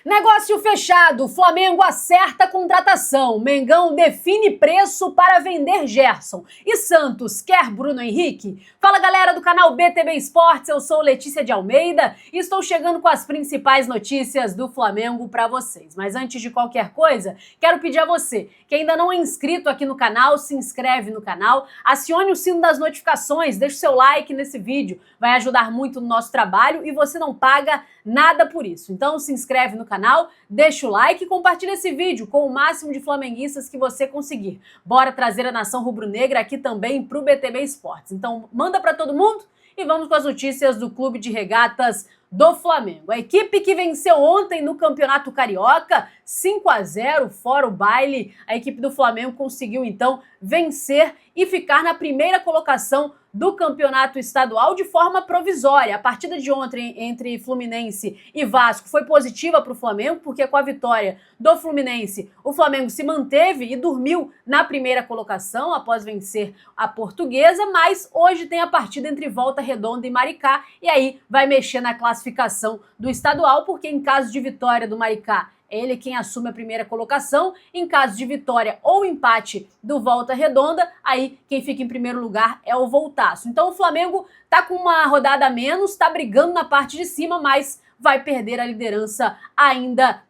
Negócio fechado, Flamengo acerta a contratação, Mengão define preço para vender Gerson e Santos quer Bruno Henrique? Fala galera do canal BTB Esportes, eu sou Letícia de Almeida e estou chegando com as principais notícias do Flamengo para vocês. Mas antes de qualquer coisa, quero pedir a você que ainda não é inscrito aqui no canal, se inscreve no canal, acione o sino das notificações, deixe o seu like nesse vídeo, vai ajudar muito no nosso trabalho e você não paga nada por isso. Então se inscreve no canal, deixa o like e compartilha esse vídeo com o máximo de flamenguistas que você conseguir. Bora trazer a nação rubro-negra aqui também pro BTB Esportes. Então manda para todo mundo e vamos com as notícias do Clube de Regatas do Flamengo. A equipe que venceu ontem no Campeonato Carioca, 5-0, fora o baile, a equipe do Flamengo conseguiu então vencer e ficar na primeira colocação do campeonato estadual de forma provisória. A partida de ontem entre Fluminense e Vasco foi positiva para o Flamengo, porque com a vitória do Fluminense, o Flamengo se manteve e dormiu na primeira colocação após vencer a Portuguesa, mas hoje tem a partida entre Volta Redonda e Maricá, e aí vai mexer na classificação do estadual, porque em caso de vitória do Maricá, é ele quem assume a primeira colocação. Em caso de vitória ou empate do Volta Redonda, aí quem fica em primeiro lugar é o Voltaço. Então o Flamengo tá com uma rodada a menos, tá brigando na parte de cima, mas vai perder a liderança ainda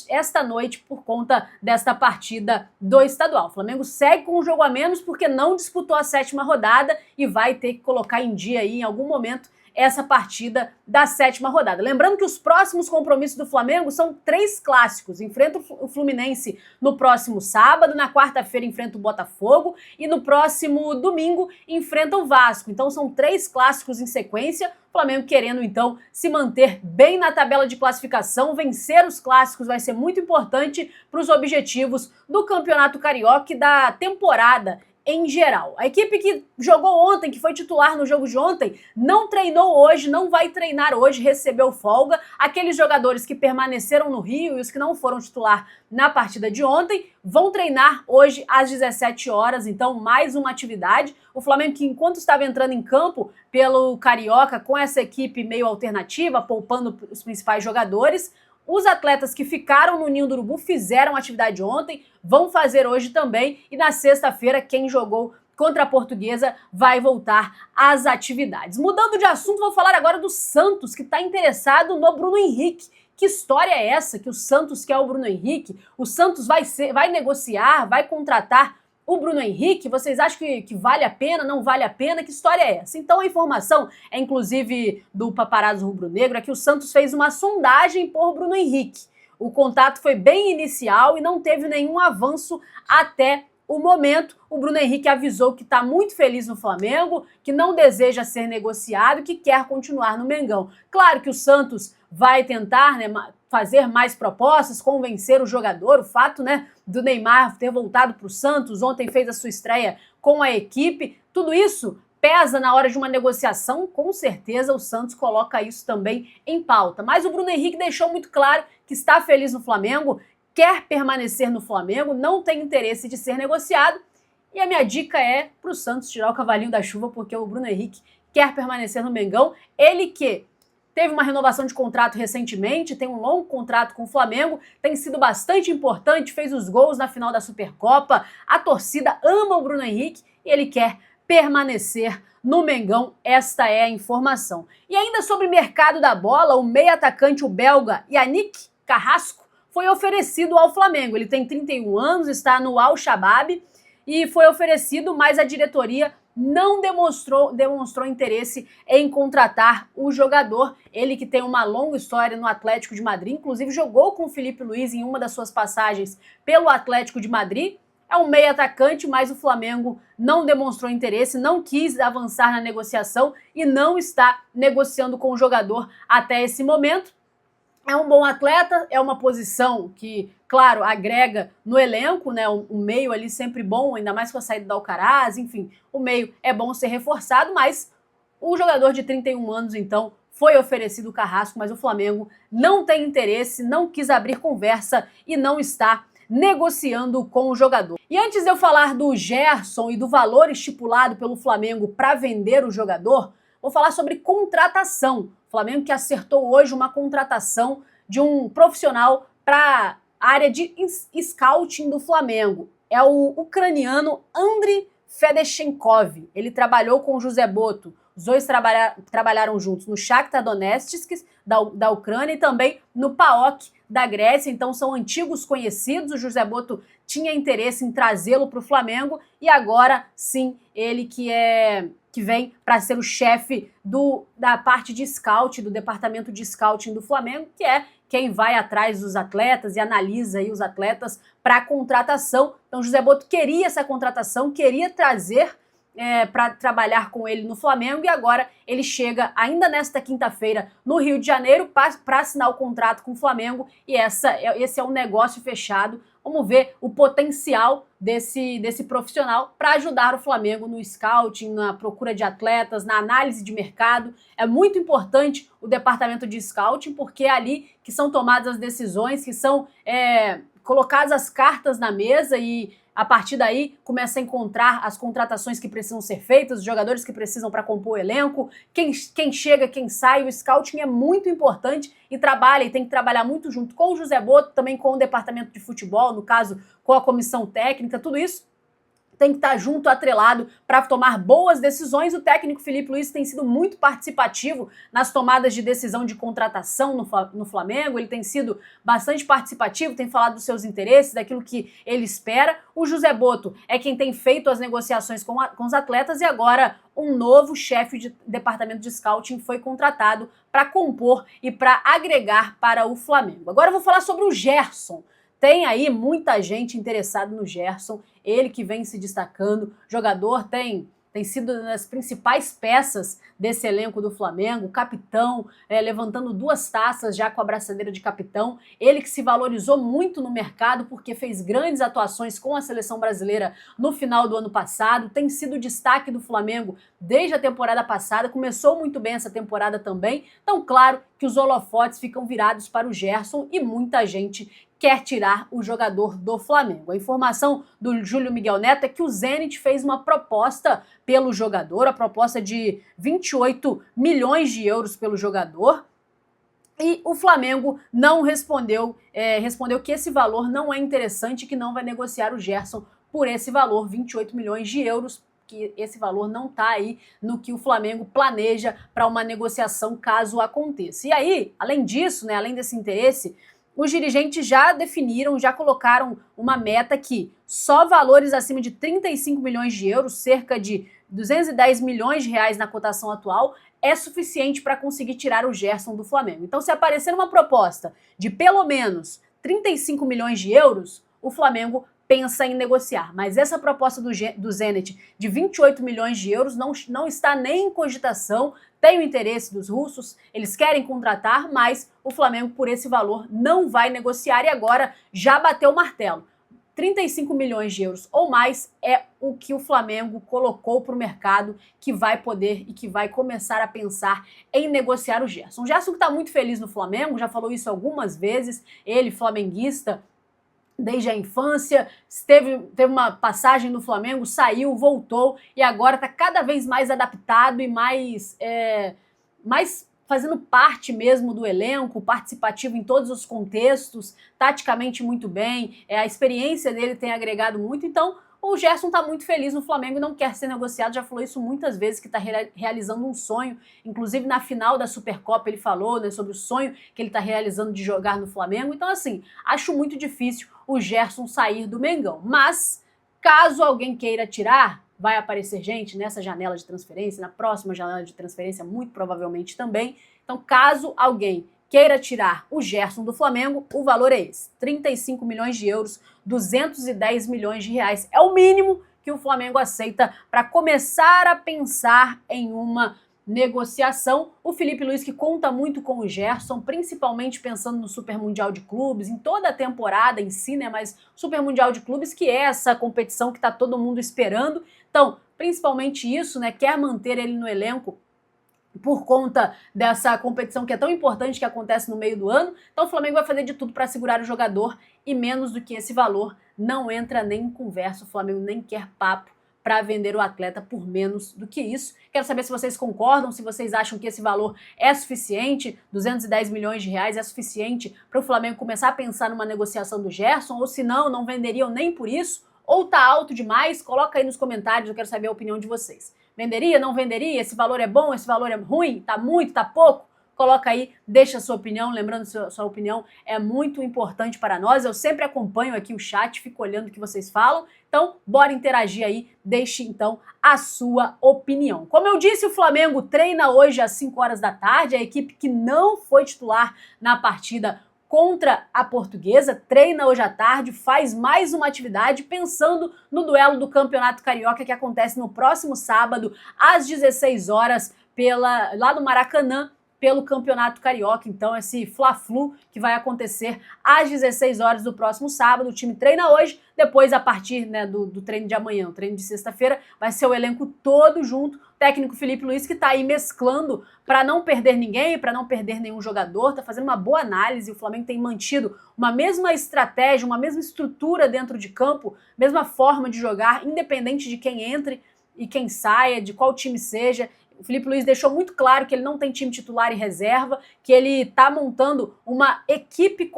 esta noite por conta desta partida do estadual. O Flamengo segue com um jogo a menos porque não disputou a 7ª rodada e vai ter que colocar em dia aí em algum momento essa partida da 7ª rodada. Lembrando que os próximos compromissos do Flamengo são 3 clássicos. Enfrenta o Fluminense no próximo sábado, na quarta-feira enfrenta o Botafogo e no próximo domingo enfrenta o Vasco. Então são 3 clássicos em sequência. O Flamengo querendo então se manter bem na tabela de classificação, vencer os clássicos vai ser muito importante para os objetivos do Campeonato Carioca e da temporada em geral. A equipe que jogou ontem, que foi titular no jogo de ontem, não treinou hoje, não vai treinar hoje, recebeu folga. Aqueles jogadores que permaneceram no Rio e os que não foram titular na partida de ontem vão treinar hoje às 17 horas, então mais uma atividade. O Flamengo que enquanto estava entrando em campo pelo Carioca com essa equipe meio alternativa, poupando os principais jogadores, os atletas que ficaram no Ninho do Urubu fizeram atividade ontem, vão fazer hoje também e na sexta-feira quem jogou contra a Portuguesa vai voltar às atividades. Mudando de assunto, vou falar agora do Santos, que está interessado no Bruno Henrique. Que história é essa que o Santos quer o Bruno Henrique? O Santos vai negociar, vai contratar o Bruno Henrique? Vocês acham que vale a pena, não vale a pena? Que história é essa? Então a informação é inclusive do Paparazzo Rubro-Negro, é que o Santos fez uma sondagem por Bruno Henrique. O contato foi bem inicial e não teve nenhum avanço até o momento. O Bruno Henrique avisou que está muito feliz no Flamengo, que não deseja ser negociado, que quer continuar no Mengão. Claro que o Santos vai tentar, fazer mais propostas, convencer o jogador. O fato, do Neymar ter voltado para o Santos, ontem fez a sua estreia com a equipe, tudo isso pesa na hora de uma negociação, com certeza o Santos coloca isso também em pauta. Mas o Bruno Henrique deixou muito claro que está feliz no Flamengo, quer permanecer no Flamengo, não tem interesse de ser negociado. E a minha dica é para o Santos tirar o cavalinho da chuva, porque o Bruno Henrique quer permanecer no Mengão. Ele que teve uma renovação de contrato recentemente, tem um longo contrato com o Flamengo, tem sido bastante importante, fez os gols na final da Supercopa, a torcida ama o Bruno Henrique e ele quer permanecer no Mengão, esta é a informação. E ainda sobre o mercado da bola, o meio-atacante, o belga Yannick Carrasco, foi oferecido ao Flamengo. Ele tem 31 anos, está no Al-Shabaab e foi oferecido, mas a diretoria não demonstrou interesse em contratar o jogador. Ele que tem uma longa história no Atlético de Madrid, inclusive jogou com o Filipe Luís em uma das suas passagens pelo Atlético de Madrid. É um meio-atacante, mas o Flamengo não demonstrou interesse, não quis avançar na negociação e não está negociando com o jogador até esse momento. É um bom atleta, é uma posição que, claro, agrega no elenco, o meio ali sempre bom, ainda mais com a saída da Alcaraz, enfim, o meio é bom ser reforçado, mas o jogador de 31 anos, então, foi oferecido o Carrasco, mas o Flamengo não tem interesse, não quis abrir conversa e não está negociando com o jogador. E antes de eu falar do Gerson e do valor estipulado pelo Flamengo para vender o jogador, vou falar sobre contratação. O Flamengo que acertou hoje uma contratação de um profissional para a área de scouting do Flamengo. É o ucraniano Andriy Fedechenkov. Ele trabalhou com o José Boto. Os dois trabalharam juntos no Shakhtar Donetsk, da Ucrânia, e também no PAOK da Grécia. Então são antigos conhecidos. O José Boto tinha interesse em trazê-lo para o Flamengo e agora sim ele que vem para ser o chefe da parte de scout, do departamento de scouting do Flamengo, que é quem vai atrás dos atletas e analisa aí os atletas para contratação. Então José Boto queria essa contratação, queria trazer para trabalhar com ele no Flamengo, e agora ele chega ainda nesta quinta-feira no Rio de Janeiro para assinar o contrato com o Flamengo, e esse é um negócio fechado. Vamos ver o potencial desse profissional para ajudar o Flamengo no scouting, na procura de atletas, na análise de mercado. É muito importante o departamento de scouting, porque é ali que são tomadas as decisões, que são colocadas as cartas na mesa, e a partir daí começa a encontrar as contratações que precisam ser feitas, os jogadores que precisam para compor o elenco, quem chega, quem sai. O scouting é muito importante e tem que trabalhar muito junto com o José Boto, também com o departamento de futebol, no caso com a comissão técnica. Tudo isso tem que estar junto, atrelado, para tomar boas decisões. O técnico Filipe Luís tem sido muito participativo nas tomadas de decisão de contratação no Flamengo. Ele tem sido bastante participativo, tem falado dos seus interesses, daquilo que ele espera. O José Boto é quem tem feito as negociações com os atletas, e agora um novo chefe de departamento de scouting foi contratado para compor e para agregar para o Flamengo. Agora eu vou falar sobre o Gerson. Tem aí muita gente interessada no Gerson, ele que vem se destacando. Jogador tem sido uma das principais peças desse elenco do Flamengo, capitão, levantando 2 taças já com a braçadeira de capitão. Ele que se valorizou muito no mercado porque fez grandes atuações com a seleção brasileira no final do ano passado, tem sido destaque do Flamengo desde a temporada passada, começou muito bem essa temporada também. Então, claro que os holofotes ficam virados para o Gerson e muita gente quer tirar o jogador do Flamengo. A informação do Júlio Miguel Neto é que o Zenit fez uma proposta pelo jogador, a proposta de 28 milhões de euros pelo jogador, e o Flamengo não respondeu, respondeu que esse valor não é interessante, que não vai negociar o Gerson por esse valor, 28 milhões de euros, que esse valor não está aí no que o Flamengo planeja para uma negociação caso aconteça. E aí, além disso, além desse interesse, os dirigentes já definiram, já colocaram uma meta que só valores acima de 35 milhões de euros, cerca de 210 milhões de reais na cotação atual, é suficiente para conseguir tirar o Gerson do Flamengo. Então, se aparecer uma proposta de pelo menos 35 milhões de euros, o Flamengo pensa em negociar. Mas essa proposta do Zenit de 28 milhões de euros não está nem em cogitação. Tem o interesse dos russos, eles querem contratar, mas o Flamengo, por esse valor, não vai negociar, e agora já bateu o martelo. 35 milhões de euros ou mais é o que o Flamengo colocou para o mercado, que vai poder e que vai começar a pensar em negociar o Gerson. O Gerson que está muito feliz no Flamengo, já falou isso algumas vezes, ele, flamenguista, desde a infância, teve uma passagem no Flamengo, saiu, voltou e agora está cada vez mais adaptado e mais fazendo parte mesmo do elenco, participativo em todos os contextos, taticamente muito bem, a experiência dele tem agregado muito. Então o Gerson está muito feliz no Flamengo e não quer ser negociado, já falou isso muitas vezes, que está realizando um sonho, inclusive na final da Supercopa ele falou, sobre o sonho que ele está realizando de jogar no Flamengo. Então assim, acho muito difícil o Gerson sair do Mengão, mas caso alguém queira tirar, vai aparecer gente nessa janela de transferência, na próxima janela de transferência muito provavelmente também. Então caso alguém queira tirar o Gerson do Flamengo, o valor é esse, 35 milhões de euros, 210 milhões de reais. É o mínimo que o Flamengo aceita para começar a pensar em uma negociação. O Filipe Luís, que conta muito com o Gerson, principalmente pensando no Super Mundial de Clubes, em toda a temporada em si, mas Super Mundial de Clubes, que é essa competição que está todo mundo esperando. Então, principalmente isso, quer manter ele no elenco por conta dessa competição que é tão importante, que acontece no meio do ano. Então o Flamengo vai fazer de tudo para segurar o jogador, e menos do que esse valor não entra nem em conversa. O Flamengo nem quer papo para vender o atleta por menos do que isso. Quero saber se vocês concordam, se vocês acham que esse valor é suficiente, 210 milhões de reais é suficiente para o Flamengo começar a pensar numa negociação do Gerson, ou se não, não venderiam nem por isso, ou tá alto demais? Coloca aí nos comentários, eu quero saber a opinião de vocês. Venderia, não venderia? Esse valor é bom, esse valor é ruim? Tá muito, tá pouco? Coloca aí, deixa a sua opinião, lembrando que sua opinião é muito importante para nós, eu sempre acompanho aqui o chat, fico olhando o que vocês falam, então bora interagir aí, deixe então a sua opinião. Como eu disse, o Flamengo treina hoje às 5 horas da tarde, a equipe que não foi titular na partida contra a Portuguesa, treina hoje à tarde, faz mais uma atividade pensando no duelo do Campeonato Carioca que acontece no próximo sábado às 16 horas lá no Maracanã, pelo Campeonato Carioca, então esse Fla-Flu que vai acontecer às 16 horas do próximo sábado. O time treina hoje, depois a partir do treino de amanhã, o treino de sexta-feira, vai ser o elenco todo junto, o técnico Felipe Luiz que está aí mesclando para não perder ninguém, para não perder nenhum jogador, está fazendo uma boa análise, o Flamengo tem mantido uma mesma estratégia, uma mesma estrutura dentro de campo, mesma forma de jogar, independente de quem entre e quem saia, de qual time seja. O Felipe Luiz deixou muito claro que ele não tem time titular e reserva, que ele está montando uma equipe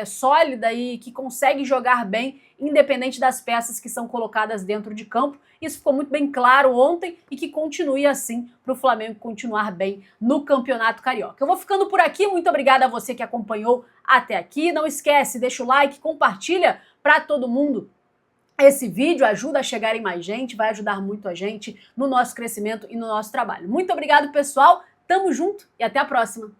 sólida e que consegue jogar bem, independente das peças que são colocadas dentro de campo. Isso ficou muito bem claro ontem e que continue assim para o Flamengo continuar bem no Campeonato Carioca. Eu vou ficando por aqui, muito obrigada a você que acompanhou até aqui. Não esquece, deixa o like, compartilha para todo mundo. Esse vídeo ajuda a chegar em mais gente, vai ajudar muito a gente no nosso crescimento e no nosso trabalho. Muito obrigado, pessoal. Tamo junto e até a próxima.